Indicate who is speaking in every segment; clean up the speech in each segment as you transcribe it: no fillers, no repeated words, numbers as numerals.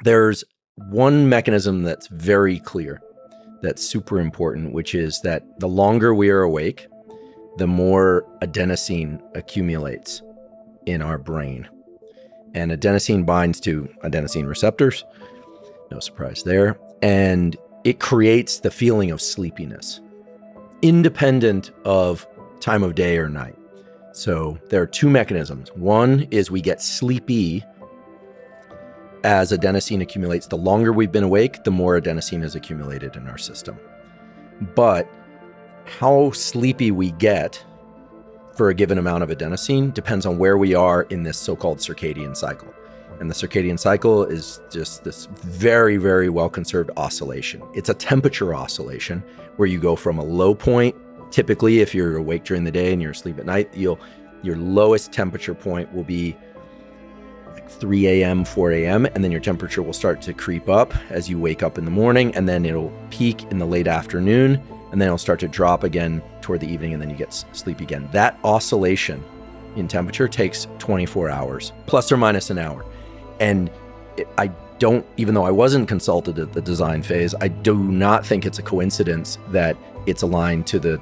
Speaker 1: There's one mechanism that's very clear, that's super important, which is that the longer we are awake, the more adenosine accumulates in our brain. And adenosine binds to adenosine receptors, no surprise there, and it creates the feeling of sleepiness, independent of time of day or night. So there are two mechanisms. One is we get sleepy as adenosine accumulates. The longer we've been awake, the more adenosine is accumulated in our system. But how sleepy we get for a given amount of adenosine depends on where we are in this so-called circadian cycle. And the circadian cycle is just this very, very well-conserved oscillation. It's a temperature oscillation where you go from a low point. Typically, if you're awake during the day and you're asleep at night, your lowest temperature point will be like 3 a.m., 4 a.m., and then your temperature will start to creep up as you wake up in the morning, and then it'll peak in the late afternoon, and then it'll start to drop again toward the evening, and then you get sleepy again. That oscillation in temperature takes 24 hours, plus or minus an hour. And even though I wasn't consulted at the design phase, I do not think it's a coincidence that it's aligned to the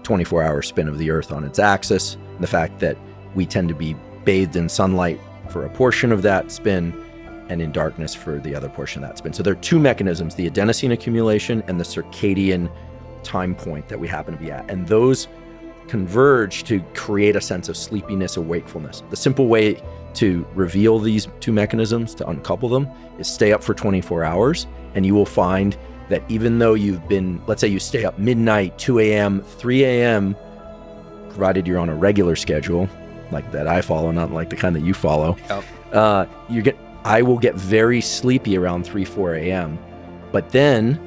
Speaker 1: 24-hour spin of the Earth on its axis, and the fact that we tend to be bathed in sunlight for a portion of that spin and in darkness for the other portion of that spin. So there are two mechanisms, the adenosine accumulation and the circadian time point that we happen to be at. And those converge to create a sense of sleepiness or wakefulness. The simple way to reveal these two mechanisms, to uncouple them, is stay up for 24 hours, and you will find that even though you've been, let's say you stay up midnight, 2 a.m., 3 a.m., provided you're on a regular schedule, like that I follow, not like the kind that you follow, I will get very sleepy around 3, 4 a.m. But then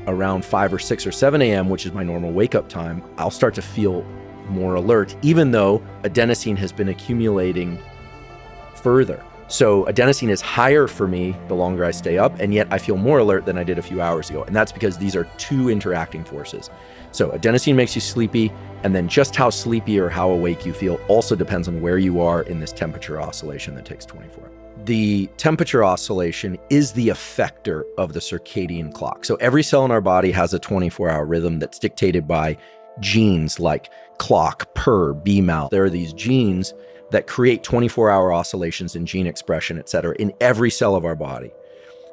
Speaker 1: around 5 or 6 or 7 a.m., which is my normal wake-up time, I'll start to feel more alert, even though adenosine has been accumulating further. So adenosine is higher for me the longer I stay up, and yet I feel more alert than I did a few hours ago. And that's because these are two interacting forces. So adenosine makes you sleepy, and then just how sleepy or how awake you feel also depends on where you are in this temperature oscillation that takes 24. The temperature oscillation is the effector of the circadian clock. So every cell in our body has a 24-hour rhythm that's dictated by genes like clock, purr, BMAL. There are these genes that create 24-hour oscillations in gene expression, et cetera, in every cell of our body.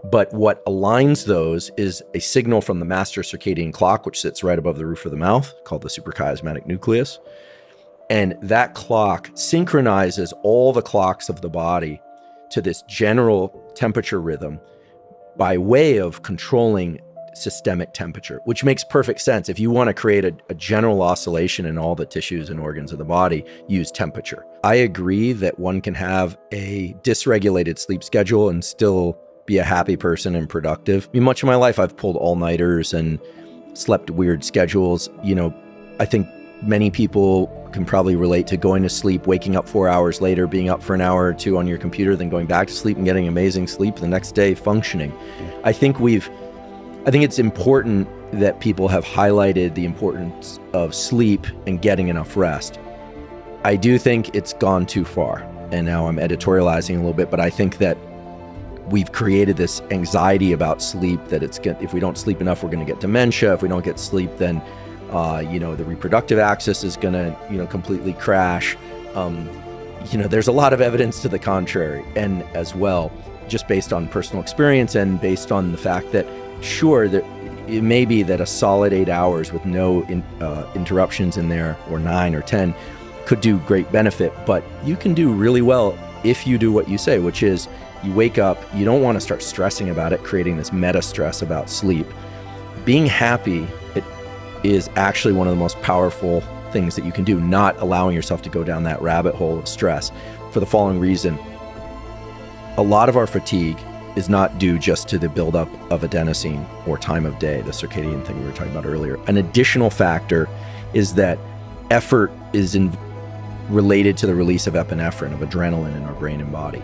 Speaker 1: But what aligns those is a signal from the master circadian clock, which sits right above the roof of the mouth, called the suprachiasmatic nucleus. And that clock synchronizes all the clocks of the body to this general temperature rhythm by way of controlling systemic temperature, which makes perfect sense. If you want to create a general oscillation in all the tissues and organs of the body, use temperature. I agree that one can have a dysregulated sleep schedule and still be a happy person and productive. I mean, much of my life, I've pulled all-nighters and slept weird schedules. I think many people can probably relate to going to sleep, waking up 4 hours later, being up for an hour or two on your computer, then going back to sleep and getting amazing sleep the next day functioning. I think it's important that people have highlighted the importance of sleep and getting enough rest. I do think it's gone too far, and now I'm editorializing a little bit, but I think that we've created this anxiety about sleep that if we don't sleep enough, we're going to get dementia. If we don't get sleep, then the reproductive axis is going to completely crash. There's a lot of evidence to the contrary, and as well, just based on personal experience and based on the fact that sure, that it may be that a solid 8 hours with no interruptions in there, or 9 or 10, could do great benefit. But you can do really well if you do what you say, which is you wake up, you don't want to start stressing about it, creating this meta stress about sleep. Being happy, it is actually one of the most powerful things that you can do, not allowing yourself to go down that rabbit hole of stress, for the following reason. A lot of our fatigue is not due just to the buildup of adenosine or time of day, the circadian thing we were talking about earlier. An additional factor is that effort is related to the release of epinephrine, of adrenaline in our brain and body.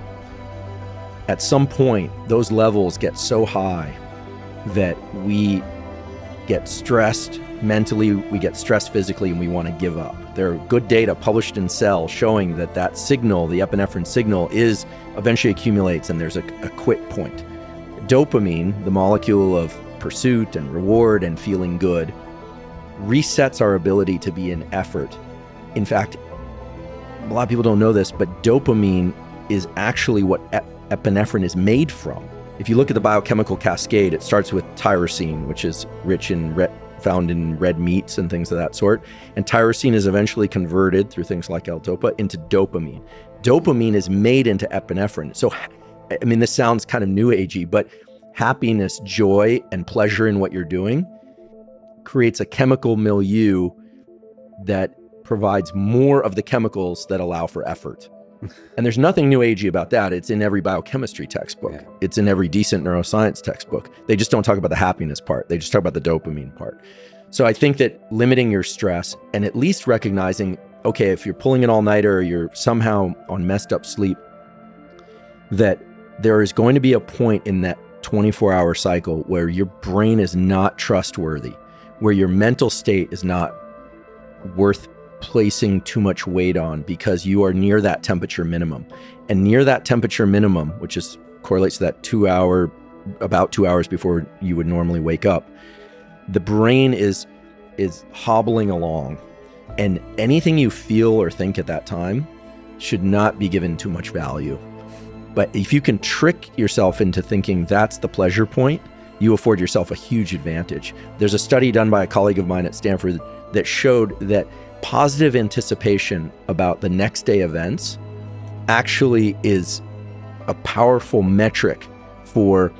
Speaker 1: At some point, those levels get so high that we get stressed mentally, we get stressed physically, and we want to give up. There are good data published in Cell showing that signal, the epinephrine signal, eventually accumulates, and there's a quit point. Dopamine, the molecule of pursuit and reward and feeling good, resets our ability to be in effort. In fact, a lot of people don't know this, but dopamine is actually what epinephrine is made from. If you look at the biochemical cascade, it starts with tyrosine, which is rich in found in red meats and things of that sort. And tyrosine is eventually converted through things like L-DOPA into dopamine. Dopamine is made into epinephrine. So, I mean, this sounds kind of new agey, but happiness, joy, and pleasure in what you're doing creates a chemical milieu that provides more of the chemicals that allow for effort. And there's nothing new agey about that. It's in every biochemistry textbook. Yeah. It's in every decent neuroscience textbook. They just don't talk about the happiness part. They just talk about the dopamine part. So I think that limiting your stress and at least recognizing, okay, if you're pulling an all-nighter or you're somehow on messed up sleep, that there is going to be a point in that 24-hour cycle where your brain is not trustworthy, where your mental state is not worth placing too much weight on because you are near that temperature minimum. And near that temperature minimum, which is correlates to that about 2 hours before you would normally wake up, the brain is hobbling along. And anything you feel or think at that time should not be given too much value. But if you can trick yourself into thinking that's the pleasure point, you afford yourself a huge advantage. There's a study done by a colleague of mine at Stanford that showed that positive anticipation about the next day events actually is a powerful metric for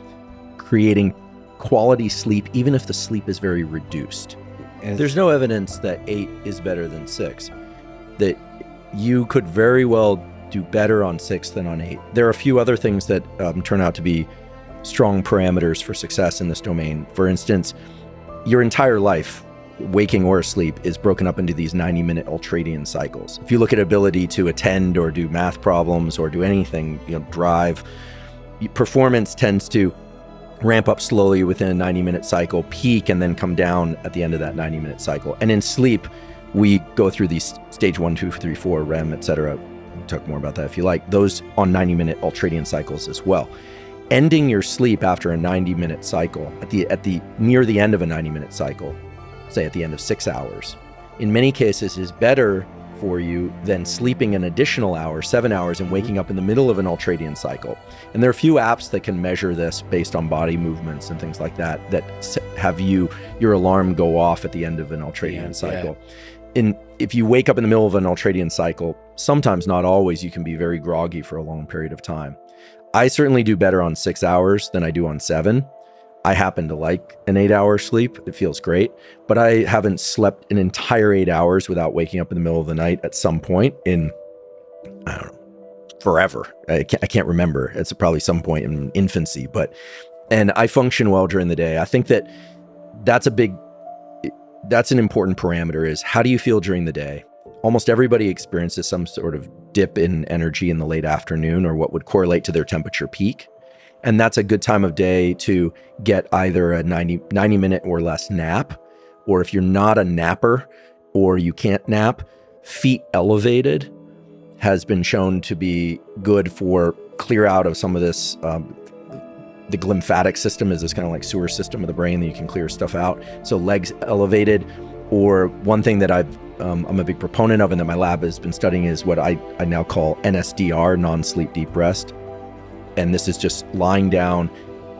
Speaker 1: creating quality sleep, even if the sleep is very reduced. There's no evidence that 8 is better than 6, that you could very well do better on 6 than on 8. There are a few other things that turn out to be strong parameters for success in this domain. For instance, your entire life, waking or asleep, is broken up into these 90-minute ultradian cycles. If you look at ability to attend or do math problems or do anything, drive, performance tends to ramp up slowly within a 90-minute cycle, peak, and then come down at the end of that 90-minute cycle. And in sleep, we go through these stage 1, 2, 3, 4, REM, etc. We'll talk more about that if you like. Those on 90-minute ultradian cycles as well. Ending your sleep after a 90-minute cycle, near the end of a 90-minute cycle, say at the end of 6 hours, in many cases is better for you than sleeping an additional hour, 7 hours, and waking up in the middle of an ultradian cycle. And there are a few apps that can measure this based on body movements and things like that, that have your alarm go off at the end of an ultradian cycle. Yeah. If you wake up in the middle of an ultradian cycle, sometimes, not always, you can be very groggy for a long period of time. I certainly do better on 6 hours than I do on 7. I happen to like an 8-hour sleep. It feels great, but I haven't slept an entire 8 hours without waking up in the middle of the night at some point in, I don't know, forever. I can't remember. It's probably some point in infancy, and I function well during the day. I think that's an important parameter, is how do you feel during the day? Almost everybody experiences some sort of dip in energy in the late afternoon, or what would correlate to their temperature peak. And that's a good time of day to get either a 90-minute or less nap, or if you're not a napper or you can't nap, feet elevated has been shown to be good for clear out of some of this. The glymphatic system is this kind of like sewer system of the brain that you can clear stuff out. So legs elevated, or one thing that I'm a big proponent of and that my lab has been studying is what I now call NSDR, non-sleep deep rest. And this is just lying down.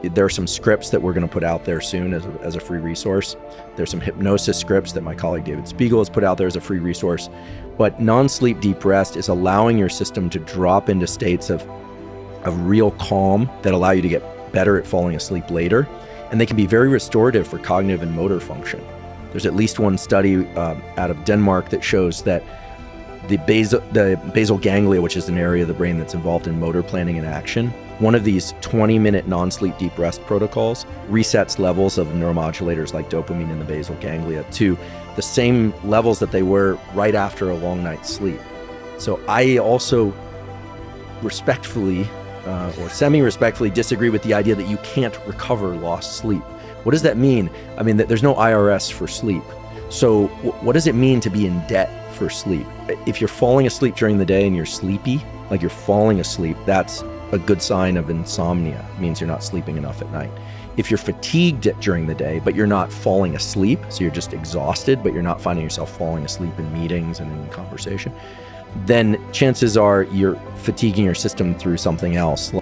Speaker 1: There are some scripts that we're going to put out there soon as a free resource. There's some hypnosis scripts that my colleague David Spiegel has put out there as a free resource. But non-sleep deep rest is allowing your system to drop into states of real calm that allow you to get better at falling asleep later. And they can be very restorative for cognitive and motor function. There's at least one study out of Denmark that shows that the basal ganglia, which is an area of the brain that's involved in motor planning and action, one of these 20-minute non-sleep deep rest protocols resets levels of neuromodulators like dopamine in the basal ganglia to the same levels that they were right after a long night's sleep. So I also respectfully or semi-respectfully disagree with the idea that you can't recover lost sleep. What does that mean? I mean, that there's no IRS for sleep. So what does it mean to be in debt for sleep? If you're falling asleep during the day and you're sleepy, like you're falling asleep, that's a good sign of insomnia. It means you're not sleeping enough at night. If you're fatigued during the day, but you're not falling asleep, so you're just exhausted, but you're not finding yourself falling asleep in meetings and in conversation, then chances are you're fatiguing your system through something else.